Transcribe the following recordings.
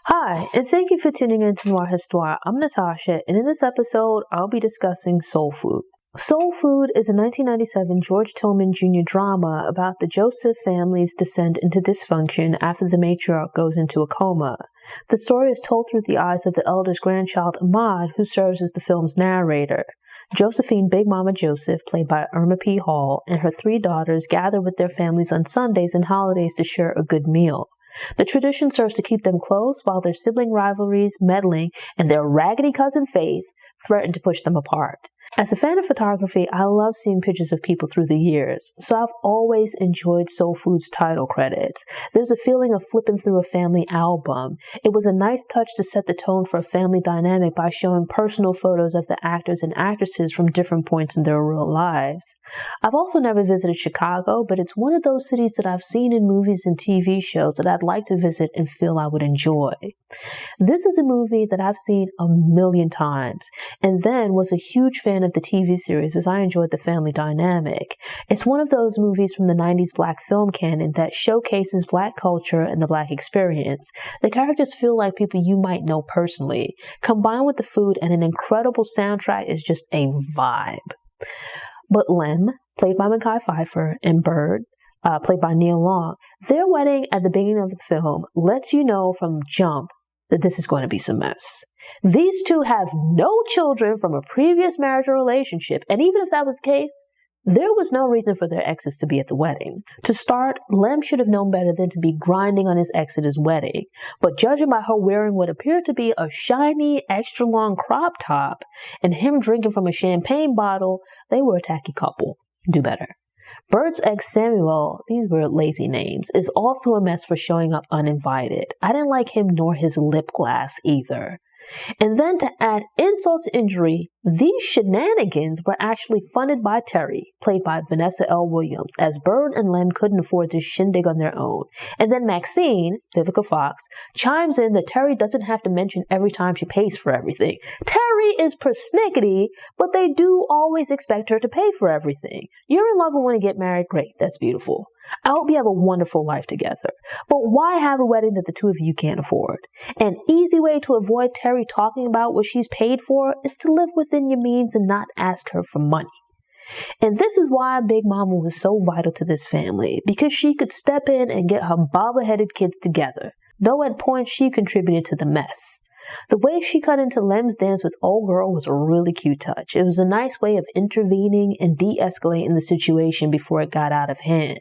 Hi, and thank you for tuning in to Noir Histoire. I'm Natasha, and in this episode, I'll be discussing Soul Food. Soul Food is a 1997 George Tillman Jr. drama about the Joseph family's descent into dysfunction after the matriarch goes into a coma. The story is told through the eyes of the eldest grandchild, Ahmad, who serves as the film's narrator. Josephine Big Mama Joseph, played by Irma P. Hall, and her three daughters gather with their families on Sundays and holidays to share a good meal. The tradition serves to keep them close while their sibling rivalries, meddling, and their raggedy cousin Faith threaten to push them apart. As a fan of photography, I love seeing pictures of people through the years, so I've always enjoyed Soul Food's title credits. There's a feeling of flipping through a family album. It was a nice touch to set the tone for a family dynamic by showing personal photos of the actors and actresses from different points in their real lives. I've also never visited Chicago, but it's one of those cities that I've seen in movies and TV shows that I'd like to visit and feel I would enjoy. This is a movie that I've seen a million times, and then was a huge fan of the TV series as I enjoyed the family dynamic. It's one of those movies from the 90s Black film canon that showcases Black culture and the Black experience. The characters feel like people you might know personally. Combined with the food and an incredible soundtrack is just a vibe. But Lem, played by Mekhi Phifer, and Bird, played by Nia Long, their wedding at the beginning of the film lets you know from jump that this is going to be some mess. These two have no children from a previous marriage or relationship, and even if that was the case, there was no reason for their exes to be at the wedding. To start, Lem should have known better than to be grinding on his ex at his wedding, but judging by her wearing what appeared to be a shiny, extra-long crop top, and him drinking from a champagne bottle, they were a tacky couple. Do better. Bird's ex Samuel, these were lazy names, is also a mess for showing up uninvited. I didn't like him nor his lip gloss either. And then to add insult to injury, these shenanigans were actually funded by Terry, played by Vanessa L. Williams, as Bird and Lem couldn't afford this shindig on their own. And then Maxine, Vivica Fox, chimes in that Terry doesn't have to mention every time she pays for everything. Terry is persnickety, but they do always expect her to pay for everything. You're in love and want to get married? Great, that's beautiful. I hope you have a wonderful life together. But why have a wedding that the two of you can't afford? An easy way to avoid Terry talking about what she's paid for is to live within your means and not ask her for money. And this is why Big Mama was so vital to this family, because she could step in and get her bobbleheaded kids together, though at points she contributed to the mess. The way she cut into Lem's dance with old girl was a really cute touch. It was a nice way of intervening and de-escalating the situation before it got out of hand.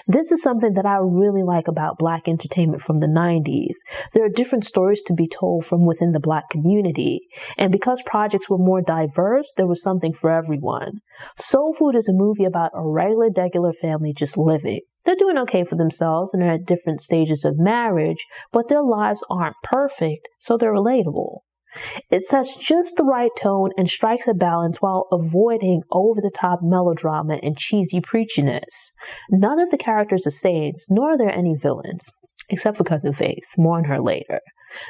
This is something that I really like about Black entertainment from the 90s. There are different stories to be told from within the Black community, and because projects were more diverse, there was something for everyone. Soul Food is a movie about a regular, degular family just living. They're doing okay for themselves and are at different stages of marriage, but their lives aren't perfect, so they're relatable. It sets just the right tone and strikes a balance while avoiding over-the-top melodrama and cheesy preachiness. None of the characters are saints, nor are there any villains, except for Cousin Faith. More on her later.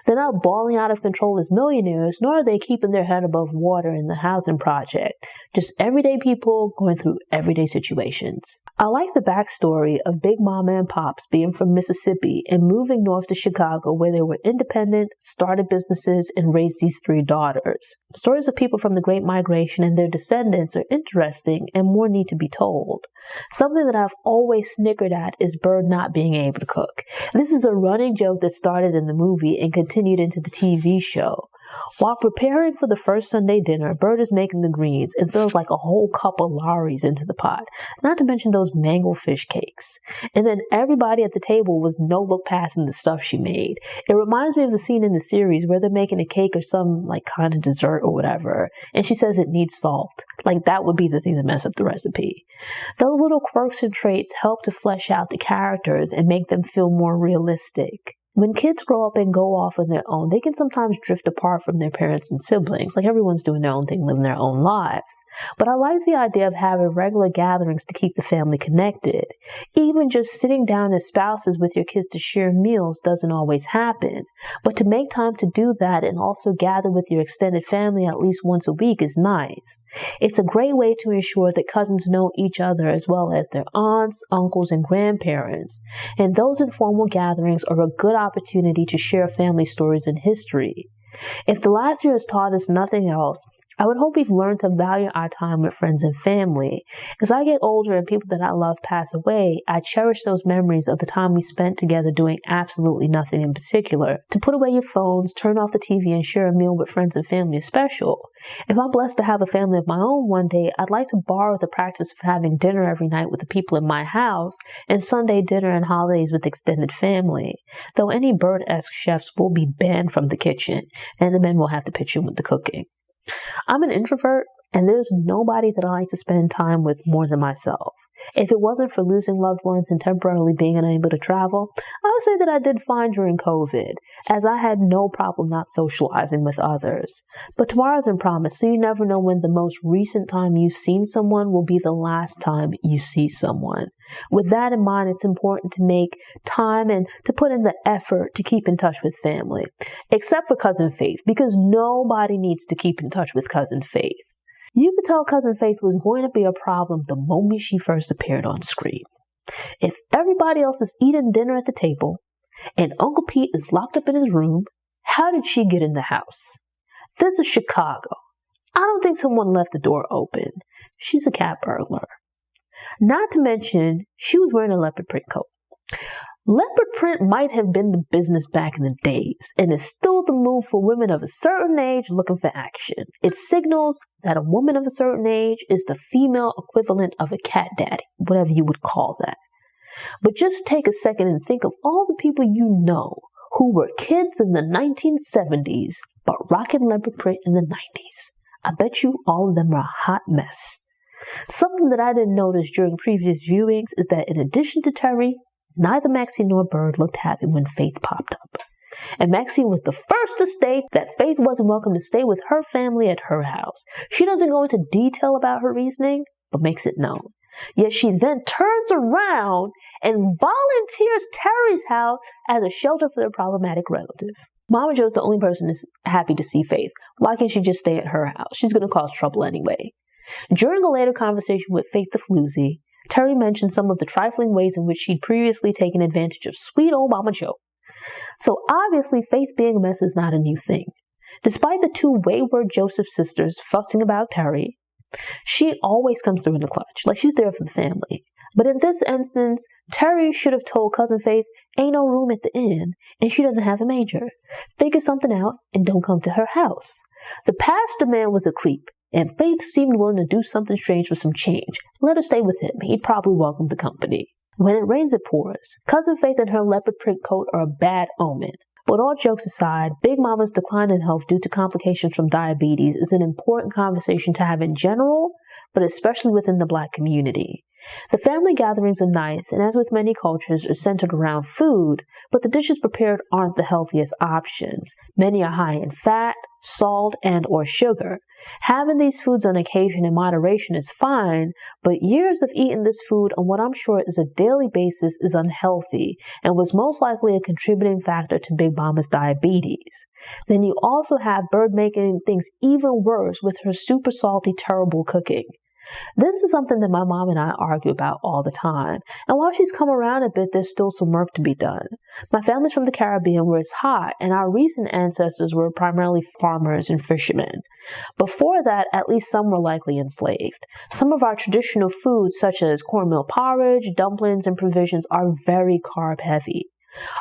They're not balling out of control as millionaires, nor are they keeping their head above water in the housing project. Just everyday people going through everyday situations. I like the backstory of Big Mama and Pops being from Mississippi and moving north to Chicago, where they were independent, started businesses, and raised these three daughters. Stories of people from the Great Migration and their descendants are interesting and more need to be told. Something that I've always snickered at is Bird not being able to cook. This is a running joke that started in the movie and continued into the TV show. While preparing for the first Sunday dinner, Bird is making the greens and throws like a whole cup of Lawry's into the pot, not to mention those mango fish cakes. And then everybody at the table was no look passing the stuff she made. It reminds me of a scene in the series where they're making a cake or some like kind of dessert or whatever, and she says it needs salt. Like that would be the thing to mess up the recipe. Those little quirks and traits help to flesh out the characters and make them feel more realistic. When kids grow up and go off on their own, they can sometimes drift apart from their parents and siblings. Like everyone's doing their own thing, living their own lives. But I like the idea of having regular gatherings to keep the family connected. Even just sitting down as spouses with your kids to share meals doesn't always happen. But to make time to do that and also gather with your extended family at least once a week is nice. It's a great way to ensure that cousins know each other as well as their aunts, uncles, and grandparents. And those informal gatherings are a good opportunity to share family stories and history. If the last year has taught us nothing else, I would hope we've learned to value our time with friends and family. As I get older and people that I love pass away, I cherish those memories of the time we spent together doing absolutely nothing in particular. To put away your phones, turn off the TV, and share a meal with friends and family is special. If I'm blessed to have a family of my own one day, I'd like to borrow the practice of having dinner every night with the people in my house and Sunday dinner and holidays with extended family. Though any bird-esque chefs will be banned from the kitchen, and the men will have to pitch in with the cooking. I'm an introvert, and there's nobody that I like to spend time with more than myself. If it wasn't for losing loved ones and temporarily being unable to travel, I would say that I did fine during COVID, as I had no problem not socializing with others. But tomorrow isn't promised, so you never know when the most recent time you've seen someone will be the last time you see someone. With that in mind, it's important to make time and to put in the effort to keep in touch with family. Except for Cousin Faith, because nobody needs to keep in touch with Cousin Faith. You could tell Cousin Faith was going to be a problem the moment she first appeared on screen. If everybody else is eating dinner at the table and Uncle Pete is locked up in his room, how did she get in the house? This is Chicago. I don't think someone left the door open. She's a cat burglar. Not to mention, she was wearing a leopard print coat. Leopard print might have been the business back in the days, and is still the move for women of a certain age looking for action. It signals that a woman of a certain age is the female equivalent of a cat daddy, whatever you would call that. But just take a second and think of all the people you know who were kids in the 1970s, but rocking leopard print in the 90s. I bet you all of them are a hot mess. Something that I didn't notice during previous viewings is that in addition to Terry, neither Maxine nor Bird looked happy when Faith popped up. And Maxine was the first to state that Faith wasn't welcome to stay with her family at her house. She doesn't go into detail about her reasoning, but makes it known. Yet she then turns around and volunteers Terry's house as a shelter for their problematic relative. Mama Jo's the only person that's happy to see Faith. Why can't she just stay at her house? She's going to cause trouble anyway. During a later conversation with Faith the Floozy, Terry mentioned some of the trifling ways in which she'd previously taken advantage of sweet old Mama Jo. So obviously, Faith being a mess is not a new thing. Despite the two wayward Joseph sisters fussing about Terry, she always comes through in the clutch, like she's there for the family. But in this instance, Terry should have told Cousin Faith ain't no room at the inn, and she doesn't have a major. Figure something out and don't come to her house. The pastor man was a creep, and Faith seemed willing to do something strange for some change. Let her stay with him. He'd probably welcome the company. When it rains, it pours. Cousin Faith and her leopard print coat are a bad omen. But all jokes aside, Big Mama's decline in health due to complications from diabetes is an important conversation to have in general, but especially within the Black community. The family gatherings are nice, and as with many cultures, are centered around food, but the dishes prepared aren't the healthiest options. Many are high in fat, salt, and or sugar. Having these foods on occasion in moderation is fine, but years of eating this food on what I'm sure is a daily basis is unhealthy and was most likely a contributing factor to Big Mama's diabetes. Then you also have Bird making things even worse with her super salty, terrible cooking. This is something that my mom and I argue about all the time, and while she's come around a bit, there's still some work to be done. My family's from the Caribbean where it's hot, and our recent ancestors were primarily farmers and fishermen. Before that, at least some were likely enslaved. Some of our traditional foods, such as cornmeal porridge, dumplings, and provisions, are very carb-heavy.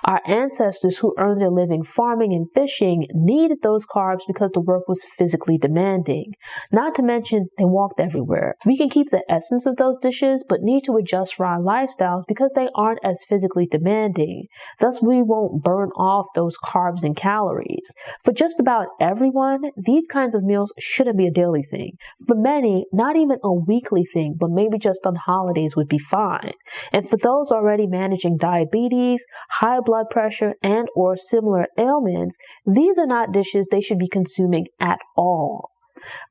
Our ancestors who earned their living farming and fishing needed those carbs because the work was physically demanding. Not to mention, they walked everywhere. We can keep the essence of those dishes, but need to adjust for our lifestyles because they aren't as physically demanding. Thus, we won't burn off those carbs and calories. For just about everyone, these kinds of meals shouldn't be a daily thing. For many, not even a weekly thing, but maybe just on holidays would be fine. And for those already managing diabetes, high blood pressure, and or similar ailments, these are not dishes they should be consuming at all.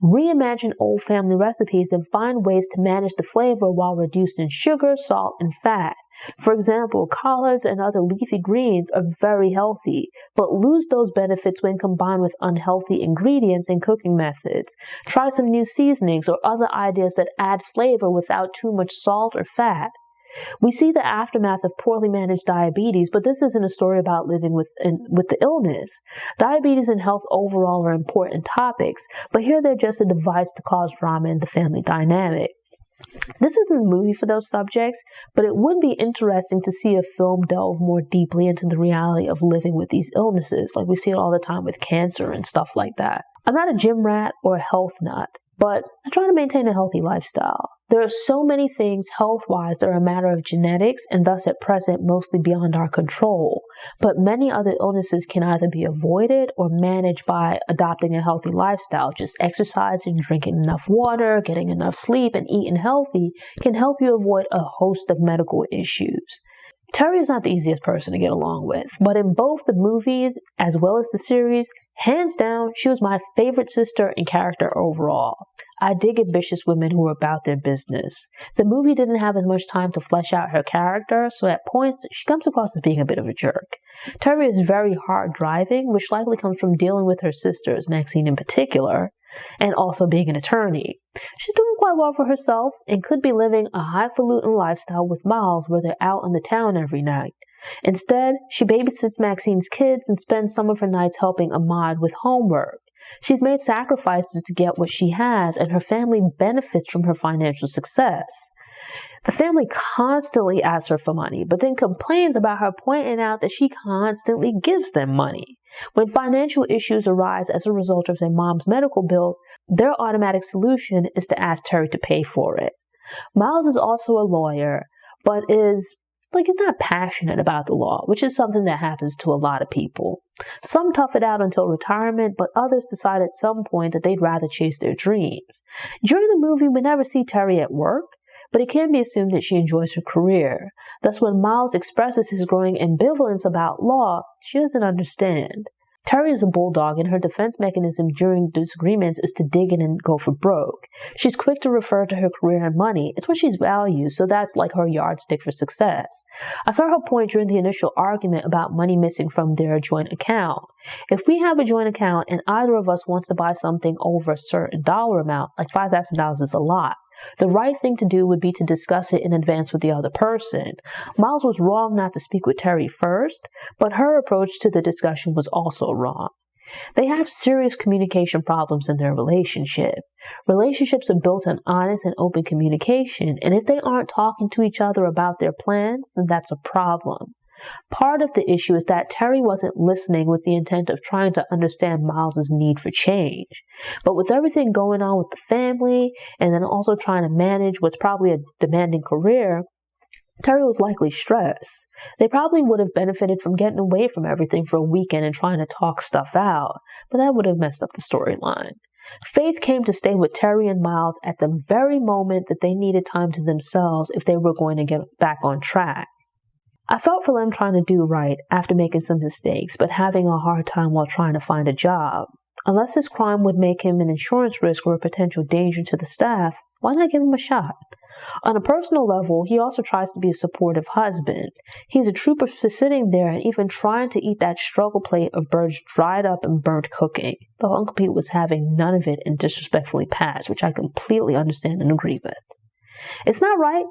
Reimagine old family recipes and find ways to manage the flavor while reducing sugar, salt, and fat. For example, collards and other leafy greens are very healthy, but lose those benefits when combined with unhealthy ingredients and cooking methods. Try some new seasonings or other ideas that add flavor without too much salt or fat. We see the aftermath of poorly managed diabetes, but this isn't a story about living with the illness. Diabetes and health overall are important topics, but here they're just a device to cause drama in the family dynamic. This isn't a movie for those subjects, but it would be interesting to see a film delve more deeply into the reality of living with these illnesses, like we see it all the time with cancer and stuff like that. I'm not a gym rat or a health nut, but I try to maintain a healthy lifestyle. There are so many things health-wise that are a matter of genetics and thus at present mostly beyond our control. But many other illnesses can either be avoided or managed by adopting a healthy lifestyle. Just exercising, drinking enough water, getting enough sleep, and eating healthy can help you avoid a host of medical issues. Terry is not the easiest person to get along with, but in both the movies as well as the series, hands down, she was my favorite sister and character overall. I dig ambitious women who are about their business. The movie didn't have as much time to flesh out her character, so at points, she comes across as being a bit of a jerk. Terry is very hard driving, which likely comes from dealing with her sisters, Maxine in particular, and also being an attorney. She's doing quite well for herself and could be living a highfalutin lifestyle with Miles where they're out in the town every night. Instead, she babysits Maxine's kids and spends some of her nights helping Ahmad with homework. She's made sacrifices to get what she has, and her family benefits from her financial success. The family constantly asks her for money, but then complains about her pointing out that she constantly gives them money. When financial issues arise as a result of their mom's medical bills, their automatic solution is to ask Terry to pay for it. Miles is also a lawyer, but he's not passionate about the law, which is something that happens to a lot of people. Some tough it out until retirement, but others decide at some point that they'd rather chase their dreams. During the movie, we never see Terry at work, but it can be assumed that she enjoys her career. Thus, when Miles expresses his growing ambivalence about law, she doesn't understand. Terry is a bulldog, and her defense mechanism during disagreements is to dig in and go for broke. She's quick to refer to her career and money. It's what she values, so that's like her yardstick for success. I saw her point during the initial argument about money missing from their joint account. If we have a joint account and either of us wants to buy something over a certain dollar amount, like $5,000 is a lot, the right thing to do would be to discuss it in advance with the other person. Miles was wrong not to speak with Terry first, but her approach to the discussion was also wrong. They have serious communication problems in their relationship. Relationships are built on honest and open communication, and if they aren't talking to each other about their plans, then that's a problem. Part of the issue is that Terry wasn't listening with the intent of trying to understand Miles's need for change. But with everything going on with the family, and then also trying to manage what's probably a demanding career, Terry was likely stressed. They probably would have benefited from getting away from everything for a weekend and trying to talk stuff out, but that would have messed up the storyline. Faith came to stay with Terry and Miles at the very moment that they needed time to themselves if they were going to get back on track. I felt for them trying to do right after making some mistakes, but having a hard time while trying to find a job. Unless his crime would make him an insurance risk or a potential danger to the staff, why not give him a shot? On a personal level, he also tries to be a supportive husband. He's a trooper for sitting there and even trying to eat that struggle plate of Bird's dried up and burnt cooking, though Uncle Pete was having none of it and disrespectfully passed, which I completely understand and agree with. It's not right,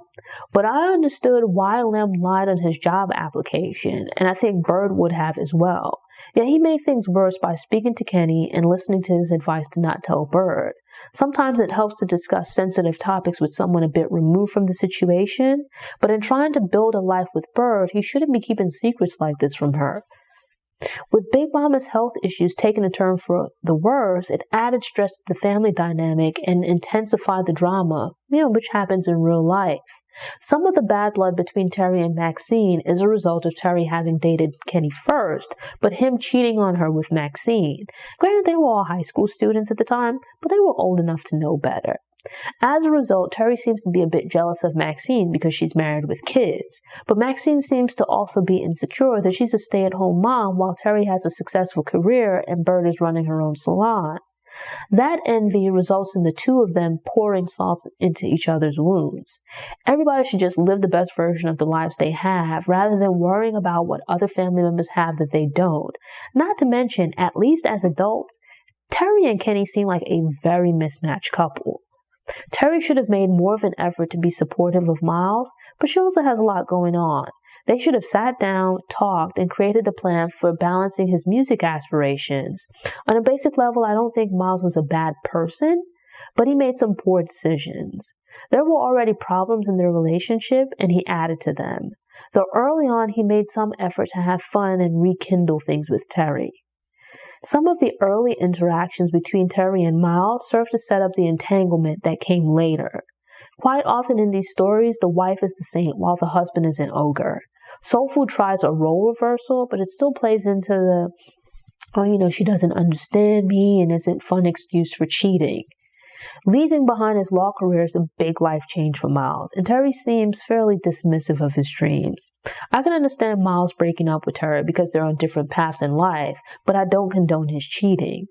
but I understood why Lem lied on his job application, and I think Bird would have as well. Yet he made things worse by speaking to Kenny and listening to his advice to not tell Bird. Sometimes it helps to discuss sensitive topics with someone a bit removed from the situation, but in trying to build a life with Bird, he shouldn't be keeping secrets like this from her. With Big Mama's health issues taking a turn for the worse, it added stress to the family dynamic and intensified the drama, which happens in real life. Some of the bad blood between Terry and Maxine is a result of Terry having dated Kenny first, but him cheating on her with Maxine. Granted, they were all high school students at the time, but they were old enough to know better. As a result, Terry seems to be a bit jealous of Maxine because she's married with kids. But Maxine seems to also be insecure that she's a stay-at-home mom while Terry has a successful career and Bird is running her own salon. That envy results in the two of them pouring salt into each other's wounds. Everybody should just live the best version of the lives they have rather than worrying about what other family members have that they don't. Not to mention, at least as adults, Terry and Kenny seem like a very mismatched couple. Terry should have made more of an effort to be supportive of Miles, but she also has a lot going on. They should have sat down, talked, and created a plan for balancing his music aspirations. On a basic level, I don't think Miles was a bad person, but he made some poor decisions. There were already problems in their relationship, and he added to them. Though early on, he made some effort to have fun and rekindle things with Terry. Some of the early interactions between Terry and Miles served to set up the entanglement that came later. Quite often in these stories, the wife is the saint while the husband is an ogre. Soul Food tries a role reversal, but it still plays into the, she doesn't understand me and isn't fun excuse for cheating. Leaving behind his law career is a big life change for Miles, and Terry seems fairly dismissive of his dreams. I can understand Miles breaking up with Terry because they're on different paths in life, but I don't condone his cheating.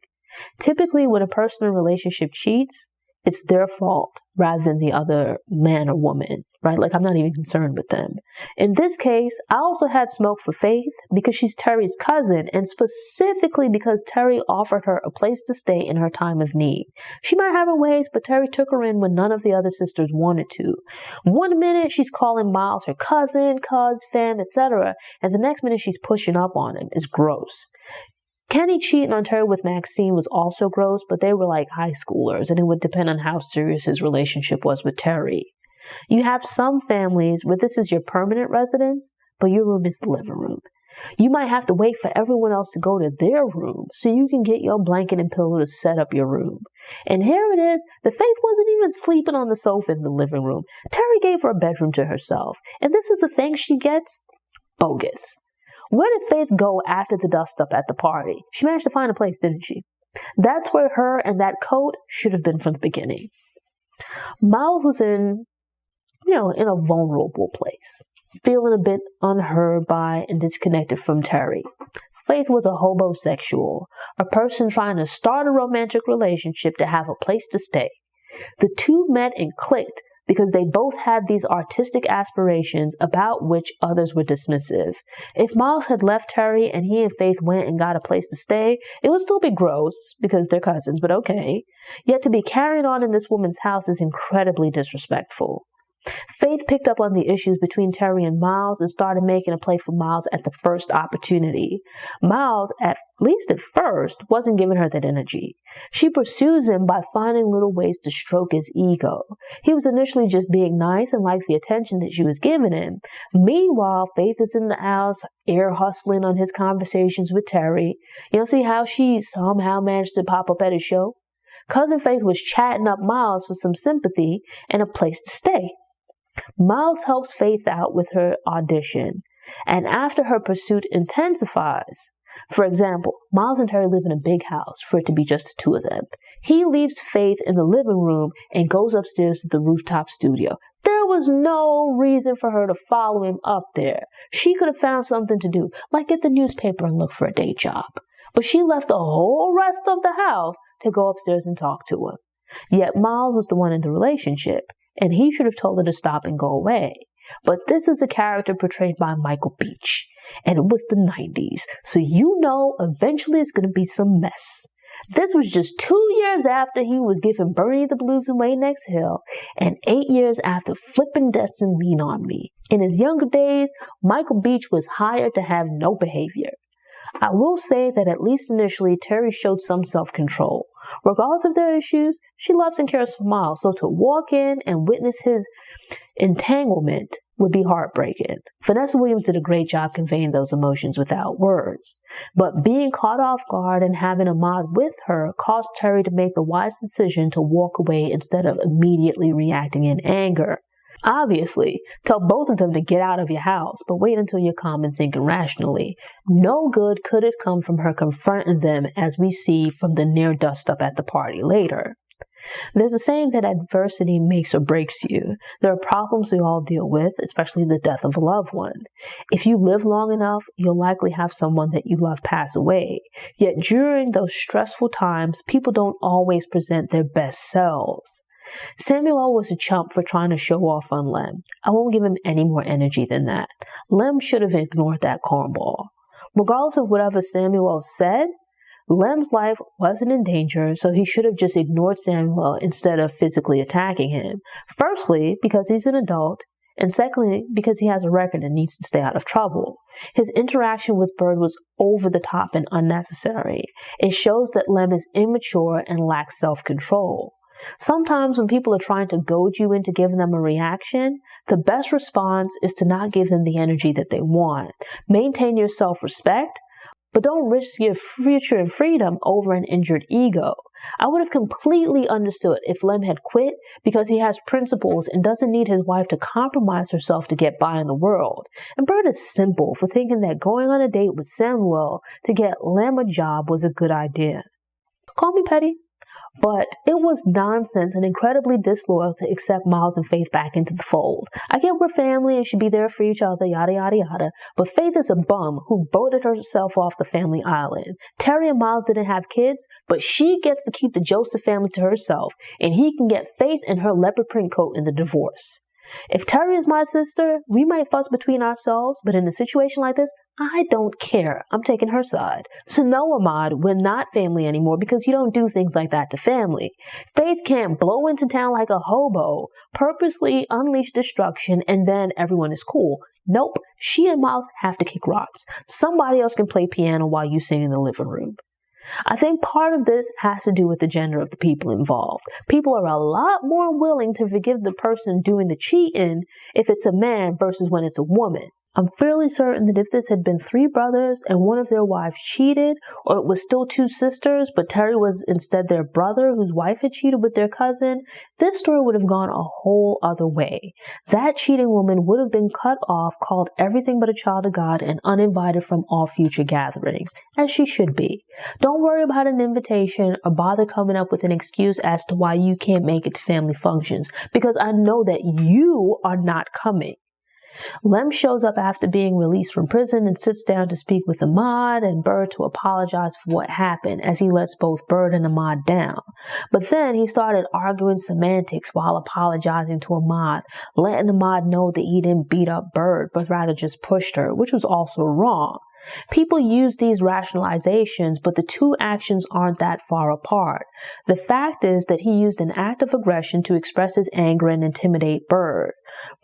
Typically, when a person in a relationship cheats, it's their fault rather than the other man or woman, right? Like, I'm not even concerned with them. In this case, I also had smoke for Faith because she's Terry's cousin, and specifically because Terry offered her a place to stay in her time of need. She might have her ways, but Terry took her in when none of the other sisters wanted to. One minute, she's calling Miles her cousin, fam, etc., and the next minute, she's pushing up on him. It's gross. Kenny cheating on Terry with Maxine was also gross, but they were like high schoolers, and it would depend on how serious his relationship was with Terry. You have some families where this is your permanent residence, but your room is the living room. You might have to wait for everyone else to go to their room so you can get your blanket and pillow to set up your room. And here it is, the Faith wasn't even sleeping on the sofa in the living room. Terry gave her a bedroom to herself, and this is the thing she gets? Bogus. Where did Faith go after the dust-up at the party? She managed to find a place, didn't she? That's where her and that coat should have been from the beginning. Miles was in a vulnerable place, feeling a bit unheard by and disconnected from Terry. Faith was a hobosexual, a person trying to start a romantic relationship to have a place to stay. The two met and clicked because they both had these artistic aspirations about which others were dismissive. If Miles had left Terry and he and Faith went and got a place to stay, it would still be gross because they're cousins, but okay. Yet to be carried on in this woman's house is incredibly disrespectful. Faith picked up on the issues between Terry and Miles and started making a play for Miles at the first opportunity. Miles, at least at first, wasn't giving her that energy. She pursues him by finding little ways to stroke his ego. He was initially just being nice and liked the attention that she was giving him. Meanwhile, Faith is in the house, ear hustling on his conversations with Terry. See how she somehow managed to pop up at his show? Cousin Faith was chatting up Miles for some sympathy and a place to stay. Miles helps Faith out with her audition, and after her pursuit intensifies. For example, Miles and Terry live in a big house for it to be just the two of them. He leaves Faith in the living room and goes upstairs to the rooftop studio. There was no reason for her to follow him up there. She could have found something to do, like get the newspaper and look for a day job. But she left the whole rest of the house to go upstairs and talk to him. Yet Miles was the one in the relationship, and he should have told her to stop and go away. But this is a character portrayed by Michael Beach, and it was the 90s, so eventually it's going to be some mess. This was just 2 years after he was giving Bernie the Blues and Way Next Hill, and 8 years after flipping Destin Lean on Me. In his younger days, Michael Beach was hired to have no behavior. I will say that at least initially, Terry showed some self-control. Regardless of their issues, she loves and cares for Miles, so to walk in and witness his entanglement would be heartbreaking. Vanessa Williams did a great job conveying those emotions without words. But being caught off guard and having Ahmad with her caused Terry to make the wise decision to walk away instead of immediately reacting in anger. Obviously, tell both of them to get out of your house, but wait until you're calm and thinking rationally. No good could have come from her confronting them, as we see from the near dust-up at the party later. There's a saying that adversity makes or breaks you. There are problems we all deal with, especially the death of a loved one. If you live long enough, you'll likely have someone that you love pass away. Yet during those stressful times, people don't always present their best selves. Samuel was a chump for trying to show off on Lem. I won't give him any more energy than that. Lem should have ignored that cornball. Regardless of whatever Samuel said, Lem's life wasn't in danger, so he should have just ignored Samuel instead of physically attacking him. Firstly, because he's an adult, and secondly, because he has a record and needs to stay out of trouble. His interaction with Bird was over the top and unnecessary. It shows that Lem is immature and lacks self-control. Sometimes when people are trying to goad you into giving them a reaction, the best response is to not give them the energy that they want. Maintain your self-respect, but don't risk your future and freedom over an injured ego. I would have completely understood if Lem had quit because he has principles and doesn't need his wife to compromise herself to get by in the world. And Bird is simple for thinking that going on a date with Samuel to get Lem a job was a good idea. Call me petty, but it was nonsense and incredibly disloyal to accept Miles and Faith back into the fold. I get we're family and should be there for each other, yada yada yada, but Faith is a bum who boated herself off the family island. Terry and Miles didn't have kids, but she gets to keep the Joseph family to herself, and he can get Faith in her leopard print coat in the divorce. If Terry is my sister, we might fuss between ourselves, but in a situation like this, I don't care. I'm taking her side. So no, Ahmad, we're not family anymore because you don't do things like that to family. Faith can't blow into town like a hobo, purposely unleash destruction, and then everyone is cool. Nope, she and Miles have to kick rocks. Somebody else can play piano while you sing in the living room. I think part of this has to do with the gender of the people involved. People are a lot more willing to forgive the person doing the cheating if it's a man versus when it's a woman. I'm fairly certain that if this had been 3 brothers and one of their wives cheated, or it was still 2 sisters, but Terry was instead their brother whose wife had cheated with their cousin, this story would have gone a whole other way. That cheating woman would have been cut off, called everything but a child of God, and uninvited from all future gatherings, as she should be. Don't worry about an invitation or bother coming up with an excuse as to why you can't make it to family functions, because I know that you are not coming. Lem shows up after being released from prison and sits down to speak with Ahmad and Bird to apologize for what happened, as he lets both Bird and Ahmad down. But then he started arguing semantics while apologizing to Ahmad, letting Ahmad know that he didn't beat up Bird, but rather just pushed her, which was also wrong. People use these rationalizations, but the two actions aren't that far apart. The fact is that he used an act of aggression to express his anger and intimidate Bird.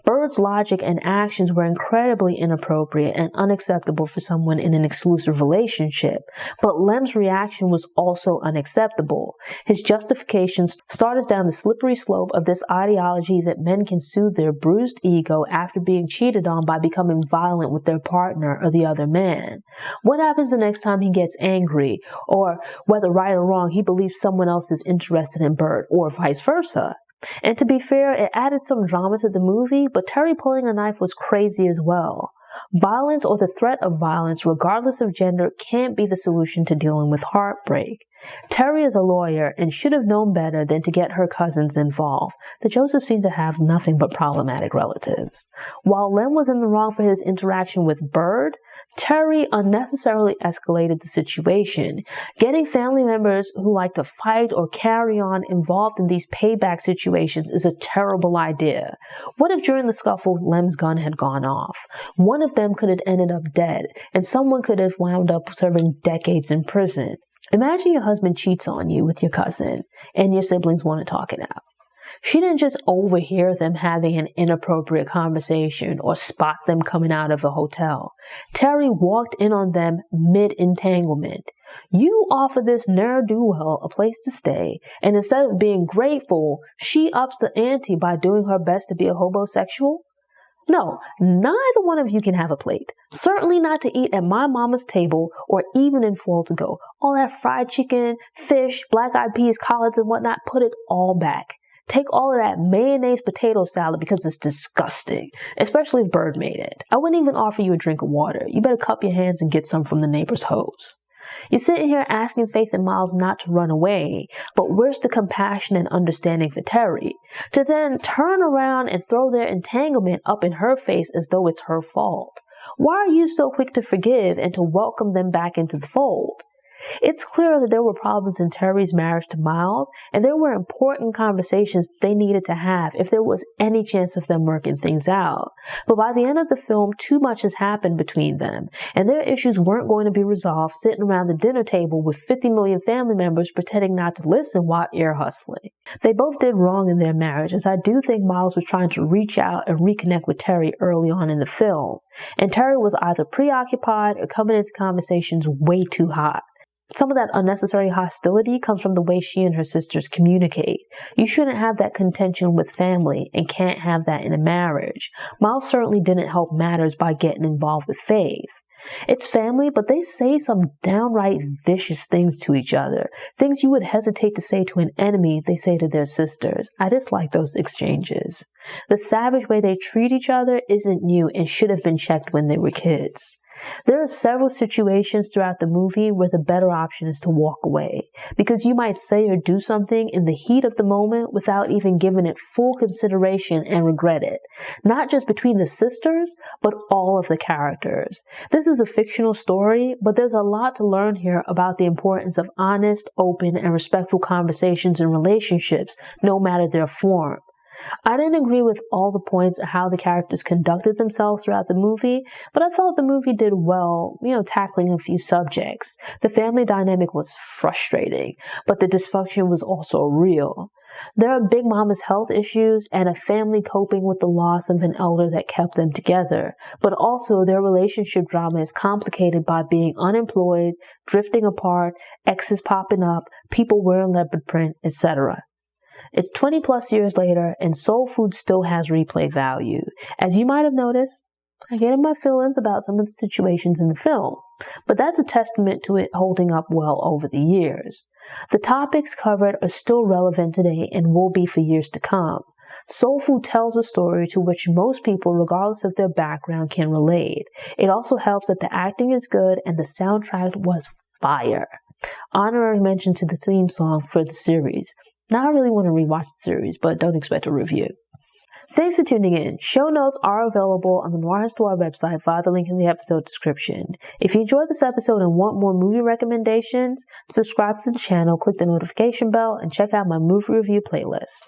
Bird's logic and actions were incredibly inappropriate and unacceptable for someone in an exclusive relationship, but Lem's reaction was also unacceptable. His justifications start us down the slippery slope of this ideology that men can soothe their bruised ego after being cheated on by becoming violent with their partner or the other man. What happens the next time he gets angry, or whether right or wrong, he believes someone else is interested in Bird, or vice versa? And to be fair, it added some drama to the movie, but Terry pulling a knife was crazy as well. Violence or the threat of violence, regardless of gender, can't be the solution to dealing with heartbreak. Terry is a lawyer and should have known better than to get her cousins involved. The Josephs seem to have nothing but problematic relatives. While Lem was in the wrong for his interaction with Bird, Terry unnecessarily escalated the situation. Getting family members who like to fight or carry on involved in these payback situations is a terrible idea. What if during the scuffle Lem's gun had gone off? One of them could have ended up dead, and someone could have wound up serving decades in prison. Imagine your husband cheats on you with your cousin, and your siblings want to talk it out. She didn't just overhear them having an inappropriate conversation or spot them coming out of a hotel. Terry walked in on them mid-entanglement. You offer this ne'er-do-well a place to stay, and instead of being grateful, she ups the ante by doing her best to be a homosexual? No, neither one of you can have a plate. Certainly not to eat at my mama's table or even in Full to Go. All that fried chicken, fish, black-eyed peas, collards, and whatnot, put it all back. Take all of that mayonnaise potato salad because it's disgusting, especially if Bird made it. I wouldn't even offer you a drink of water. You better cup your hands and get some from the neighbor's hose. You're sitting here asking Faith and Miles not to run away, but where's the compassion and understanding for Terry? To then turn around and throw their entanglement up in her face as though it's her fault. Why are you so quick to forgive and to welcome them back into the fold? It's clear that there were problems in Terry's marriage to Miles, and there were important conversations they needed to have if there was any chance of them working things out. But by the end of the film, too much has happened between them, and their issues weren't going to be resolved sitting around the dinner table with 50 million family members pretending not to listen while ear hustling. They both did wrong in their marriage, as I do think Miles was trying to reach out and reconnect with Terry early on in the film, and Terry was either preoccupied or coming into conversations way too hot. Some of that unnecessary hostility comes from the way she and her sisters communicate. You shouldn't have that contention with family and can't have that in a marriage. Miles certainly didn't help matters by getting involved with Faith. It's family, but they say some downright vicious things to each other. Things you would hesitate to say to an enemy, they say to their sisters. I dislike those exchanges. The savage way they treat each other isn't new and should have been checked when they were kids. There are several situations throughout the movie where the better option is to walk away, because you might say or do something in the heat of the moment without even giving it full consideration and regret it. Not just between the sisters, but all of the characters. This is a fictional story, but there's a lot to learn here about the importance of honest, open, and respectful conversations and relationships, no matter their form. I didn't agree with all the points of how the characters conducted themselves throughout the movie, but I felt the movie did well, tackling a few subjects. The family dynamic was frustrating, but the dysfunction was also real. There are Big Mama's health issues and a family coping with the loss of an elder that kept them together, but also their relationship drama is complicated by being unemployed, drifting apart, exes popping up, people wearing leopard print, etc. It's 20 plus years later, and soul food still has replay value. As you might have noticed, I get in my feelings about some of the situations in the film, but that's a testament to it holding up well over the years. The topics covered are still relevant today and will be for years to come. Soul food tells a story to which most people, regardless of their background, can relate. It also helps that the acting is good and the soundtrack was fire. Honorary mention to the theme song for the series. Now I really want to rewatch the series, but don't expect a review. Thanks for tuning in. Show notes are available on the Noir Histoire website via the link in the episode description. If you enjoyed this episode and want more movie recommendations, subscribe to the channel, click the notification bell, and check out my movie review playlist.